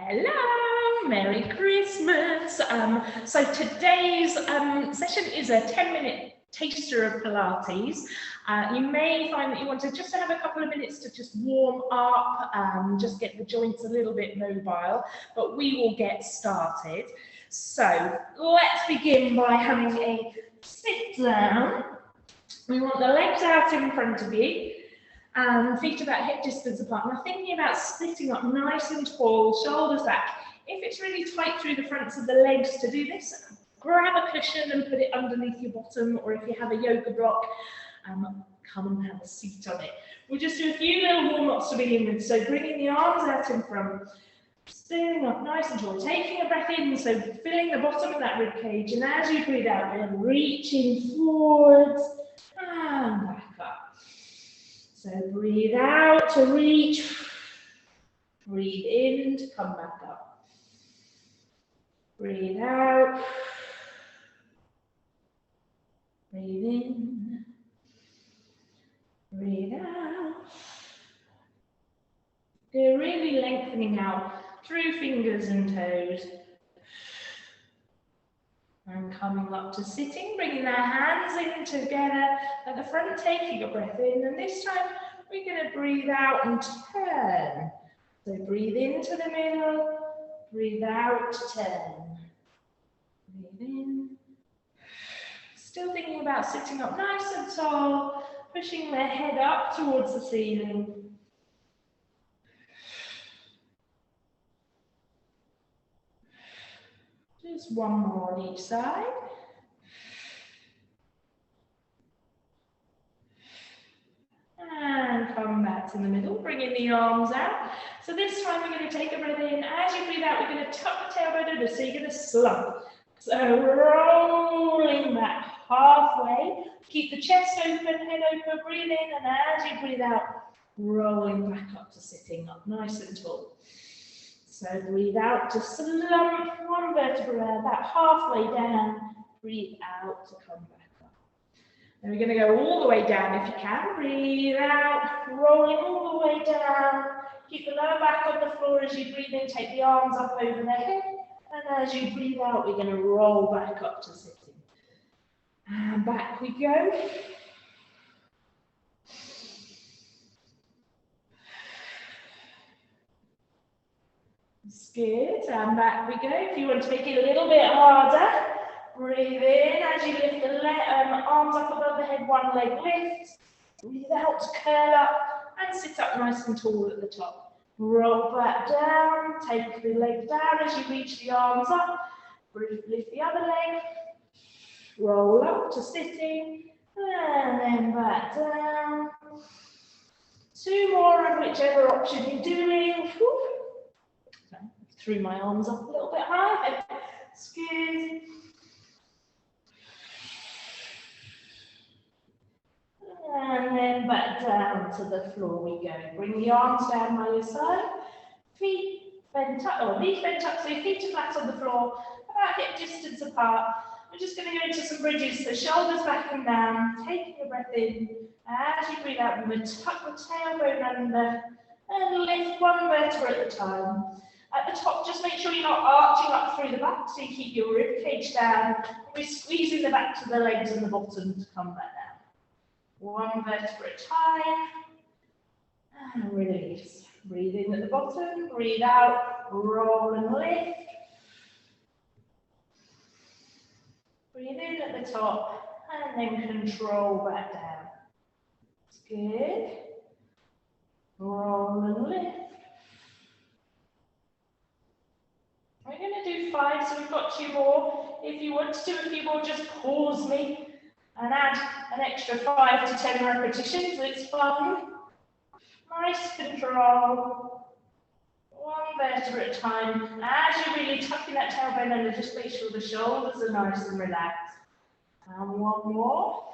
Hello, Merry Christmas. So today's session is a 10-minute taster of Pilates. You may find that you want to just have a couple of minutes to just warm up, just get the joints a little bit mobile, but we will get started. So let's begin by having a sit down. We want the legs out in front of you. Feet about hip distance apart. Now thinking about sitting up nice and tall, shoulders back. If it's really tight through the fronts of the legs to do this, grab a cushion and put it underneath your bottom, or if you have a yoga block, come and have a seat on it. We'll just do a few little warm-ups to begin with. So bringing the arms out in front, standing up nice and tall, taking a breath in, so filling the bottom of that rib cage, and as you breathe out, then reaching forwards and back up. So breathe out to reach, breathe in to come back up. Breathe out, breathe in, breathe out. You're really lengthening out through fingers and toes. And coming up to sitting, bringing our hands in together at the front, taking a breath in, and this time we're going to breathe out and turn. So breathe into the middle, breathe out to turn. Breathe in. Still thinking about sitting up nice and tall, pushing their head up towards the ceiling. Just one more on each side. And come back to the middle, bringing the arms out. So this time we're going to take a breath in. As you breathe out, we're going to tuck the tailbone under, so you're going to slump. So rolling back halfway. Keep the chest open, head open, breathe in, and as you breathe out, rolling back up to sitting up nice and tall. So breathe out to slump, one vertebra about halfway down. Breathe out to come back up. Then we're going to go all the way down if you can. Breathe out, rolling all the way down. Keep the lower back on the floor as you breathe in. Take the arms up over the head. And as you breathe out, we're going to roll back up to sitting. And back we go. That's good, and back we go. If you want to make it a little bit harder, breathe in as you lift the arms up above the head, one leg lifts. Breathe out to curl up and sit up nice and tall at the top. Roll back down, take the leg down as you reach the arms up. Lift the other leg, roll up to sitting, and then back down. Two more of whichever option you're doing. Threw my arms up a little bit high. That's good. And then back down to the floor we go. Bring the arms down by your side. Feet bent up, or knees bent up, so your feet are flat on the floor, about hip distance apart. We're just going to go into some bridges, so shoulders back and down, taking a breath in. As you breathe out, we're going to tuck the tailbone under and lift one vertebra at a time. At the top, just make sure you're not arching up through the back, so you keep your rib cage down. We're squeezing the back to the legs and the bottom to come back down. One vertebra at a time. And release. Breathe in at the bottom, breathe out, roll and lift. Breathe in at the top, and then control back down. That's good. Roll and lift. We're going to do 5, so we've got 2 more. If you want to do a few more, just pause me and add an extra 5 to 10 repetitions. It's fun. Nice control. One vertebra at a time. As you're really tucking that tailbone under, just make sure the shoulders are nice and relaxed. And one more.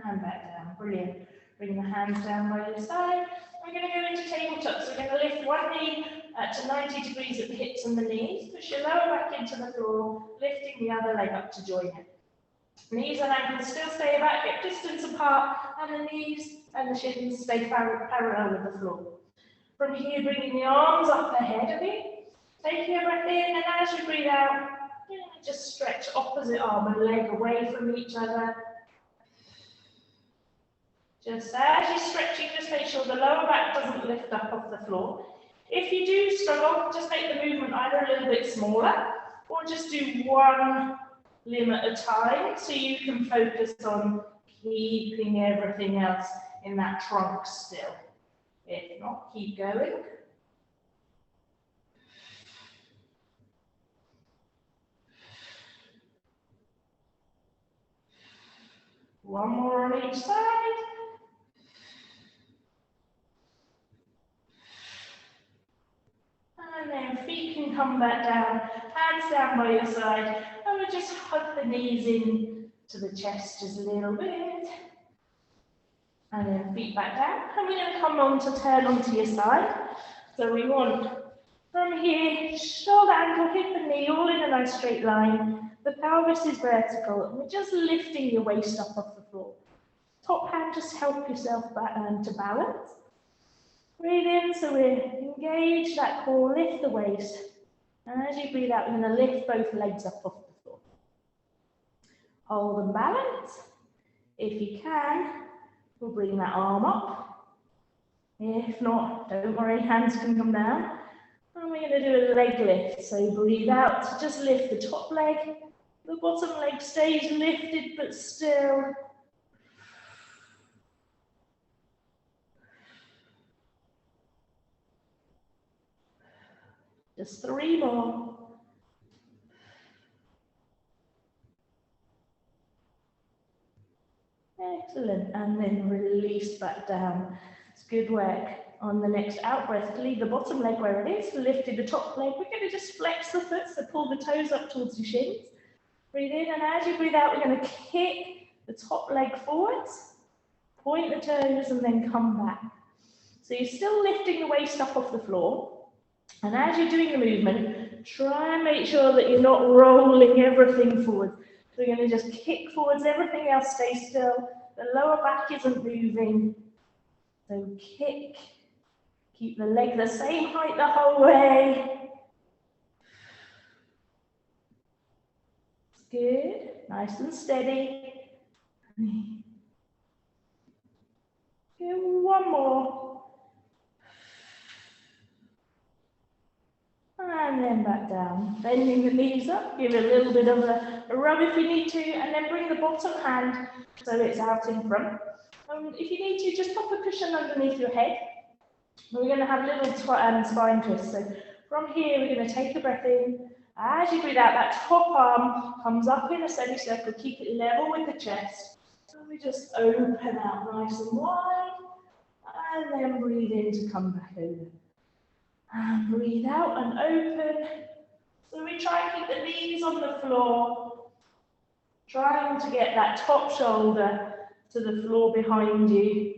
And back down. Brilliant. Bring the hands down by your side. We're going to go into tabletop. So we're going to lift one knee to 90 degrees at the hips and the knees. Push your lower back into the floor, lifting the other leg up to join it. Knees and ankles still stay about hip distance apart, and the knees and the shins stay parallel with the floor. From here, bringing the arms up ahead of you. Taking a breath in, and as you breathe out, just stretch opposite arm and leg away from each other. Just as you're stretching, just make sure the lower back doesn't lift up off the floor. If you do struggle, just make the movement either a little bit smaller or just do one limb at a time so you can focus on keeping everything else in that trunk still. If not, keep going. One more on each side. And then feet can come back down, hands down by your side, and we just hug the knees in to the chest just a little bit. And then feet back down, and we're going to come on to turn onto your side. So we want from here, shoulder, ankle, hip and knee all in a nice straight line. The pelvis is vertical, and we're just lifting your waist up off the floor. Top hand, just help yourself back, to balance. Breathe in, so we engage that core, lift the waist. And as you breathe out, we're going to lift both legs up off the floor. Hold and balance. If you can, we'll bring that arm up. If not, don't worry, hands can come down. And we're going to do a leg lift. So breathe out to just lift the top leg. The bottom leg stays lifted, but still. Just 3 more. Excellent. And then release back down. It's good work. On the next out breath, leave the bottom leg where it is. Lifted the top leg. We're going to just flex the foot, so pull the toes up towards your shins. Breathe in, and as you breathe out, we're going to kick the top leg forwards. Point the toes, and then come back. So you're still lifting the waist up off the floor. And as you're doing the movement, try and make sure that you're not rolling everything forward. So we're going to just kick forwards, everything else stays still. The lower back isn't moving. So kick. Keep the leg the same height the whole way. It's good. Nice and steady. Good. One more. And then back down. Bending the knees up. Give it a little bit of a rub if you need to. And then bring the bottom hand so it's out in front. If you need to, just pop a cushion underneath your head. We're going to have little spine twists. So from here, we're going to take a breath in. As you breathe out, that top arm comes up in a semicircle. Keep it level with the chest. So we just open out nice and wide. And then breathe in to come back over. And breathe out and open. So we try and keep the knees on the floor. Trying to get that top shoulder to the floor behind you.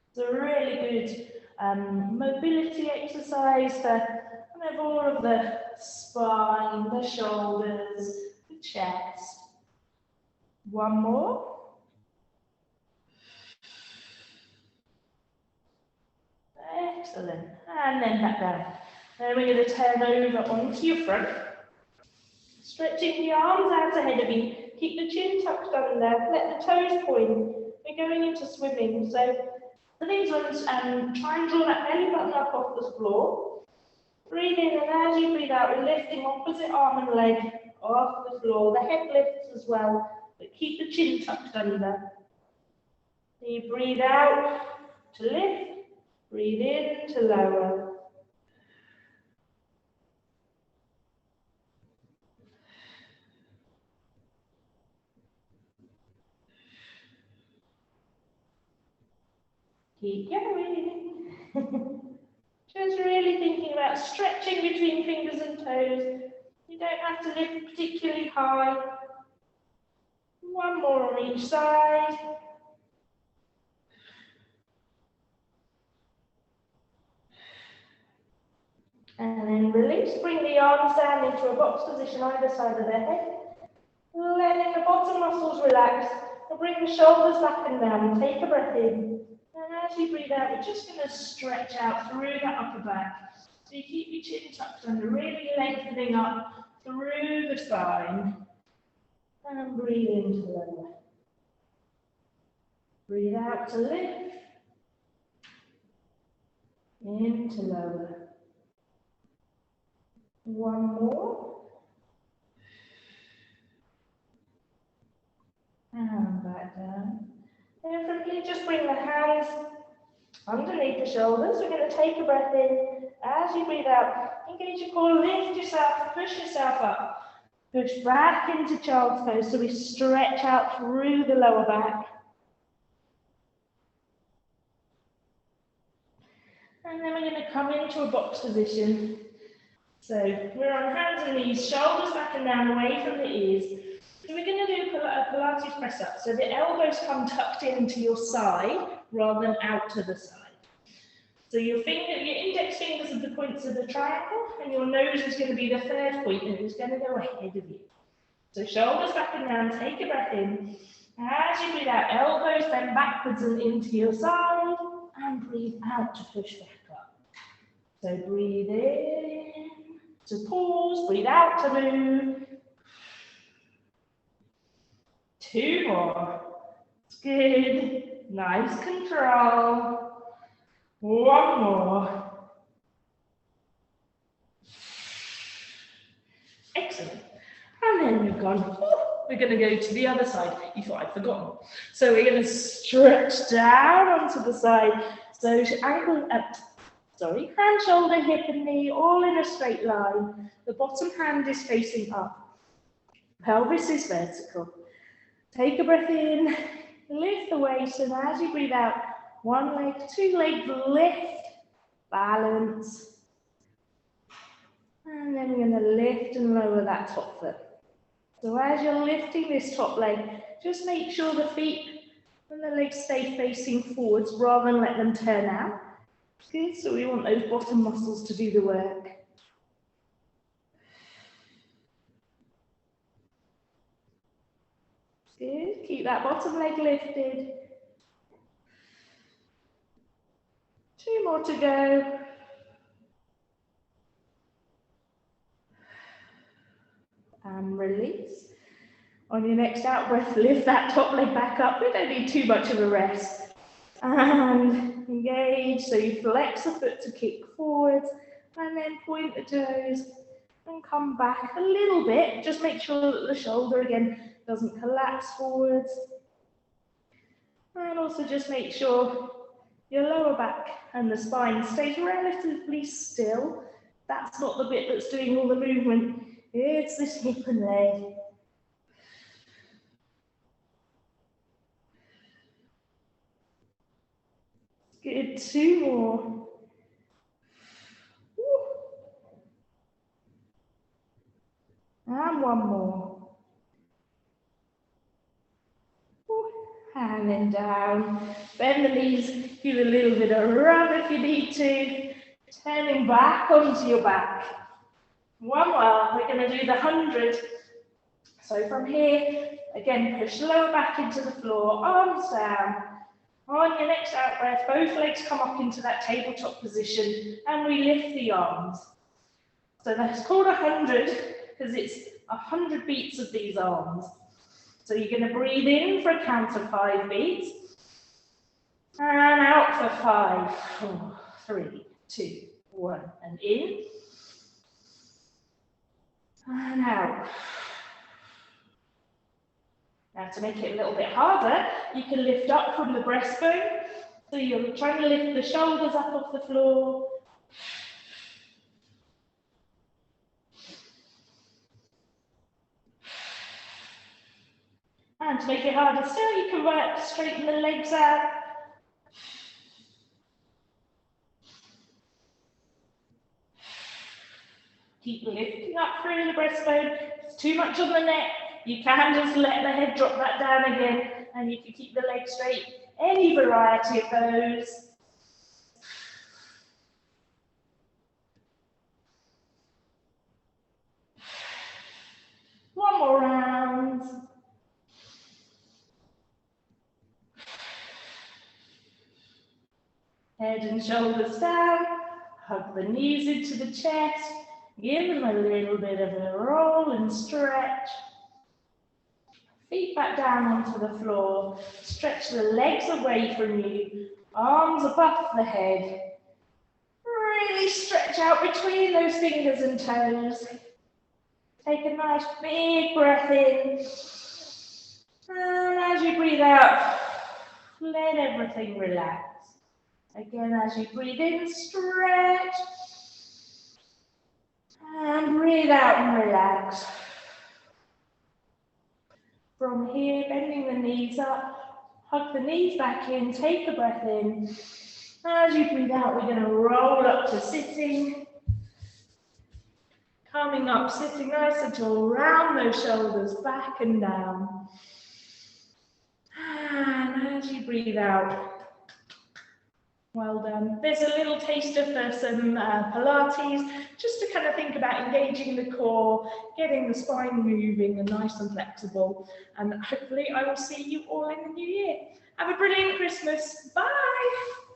It's a really good mobility exercise for kind of all of the spine, the shoulders, the chest. One more. Excellent. And then back down. Then we're going to turn over onto your front. Stretching the arms out ahead of you. Keep the chin tucked under. Let the toes point. We're going into swimming. So for these ones, try and draw that belly button up off the floor. Breathe in, and as you breathe out, we're lifting opposite arm and leg off the floor. The head lifts as well, but keep the chin tucked under. You breathe out to lift. Breathe in to lower. Keep going. Just really thinking about stretching between fingers and toes. You don't have to lift particularly high. One more on each side. And then then release. Bring the arms down into a box position either side of their head. Letting the bottom muscles relax. And bring the shoulders back and down. Take a breath in. And as you breathe out, we're just going to stretch out through that upper back. So you keep your chin tucked under, really lengthening up through the spine. And breathe in to lower. Breathe out to lift. In to lower. One more. And back down. And from here, just bring the hands underneath the shoulders. We're going to take a breath in. As you breathe out, engage your core, lift yourself, push yourself up. Push back into child's pose, so we stretch out through the lower back. And then we're going to come into a box position. So we're on hands and knees, shoulders back and down, away from the ears. So we're going to do a Pilates press up. So the elbows come tucked into your side rather than out to the side. So your index fingers are the points of the triangle, and your nose is going to be the third point, and it's going to go ahead of you. So shoulders back and down, take a breath in. As you breathe out, elbows bend backwards and into your side, and breathe out to push back up. So breathe in to pause, breathe out to move. Two more. Good. Nice control. One more. Excellent. And then we've gone, we're going to go to the other side. You thought I'd forgotten. So we're going to stretch down onto the side. So hand, shoulder, hip and knee all in a straight line. The bottom hand is facing up. Pelvis is vertical. Take a breath in, lift the waist, and as you breathe out, one leg, two legs, lift, balance. And then we're going to lift and lower that top foot. So as you're lifting this top leg, just make sure the feet and the legs stay facing forwards rather than let them turn out. Good, so we want those bottom muscles to do the work. Good, keep that bottom leg lifted. Two more to go. And release. On your next out breath, lift that top leg back up. We don't need too much of a rest. And engage, so you flex the foot to kick forwards, and then point the toes and come back a little bit. Just make sure that the shoulder again doesn't collapse forwards. And also just make sure your lower back and the spine stays relatively still. That's not the bit that's doing all the movement. It's this hip and leg. Good, two more. And one more. And then down. Bend the knees, give a little bit of rub if you need to. Turning back onto your back. One more. We're going to do the 100. So from here, again, push lower back into the floor, arms down. On your next out breath, both legs come up into that tabletop position, and we lift the arms. So that's called 100 because it's 100 beats of these arms. So you're going to breathe in for a count of 5 beats, and out for 5, 4, 3, 2, 1, and in, and out. Now to make it a little bit harder, you can lift up from the breastbone. So you're trying to lift the shoulders up off the floor. And to make it harder still, you can straighten the legs out. Keep lifting up through the breastbone. If it's too much on the neck, you can just let the head drop that down again, and you can keep the legs straight. Any variety of those. Head and shoulders down, hug the knees into the chest, give them a little bit of a roll and stretch. Feet back down onto the floor, stretch the legs away from you, arms above the head. Really stretch out between those fingers and toes. Take a nice big breath in. And as you breathe out, let everything relax. Again, as you breathe in, stretch. And breathe out and relax. From here, bending the knees up, hug the knees back in, take a breath in. As you breathe out, we're going to roll up to sitting. Coming up, sitting nice and tall, round those shoulders, back and down. And as you breathe out, well done. There's a little taster for some Pilates, just to kind of think about engaging the core, getting the spine moving and nice and flexible. And hopefully I will see you all in the new year. Have a brilliant Christmas. Bye.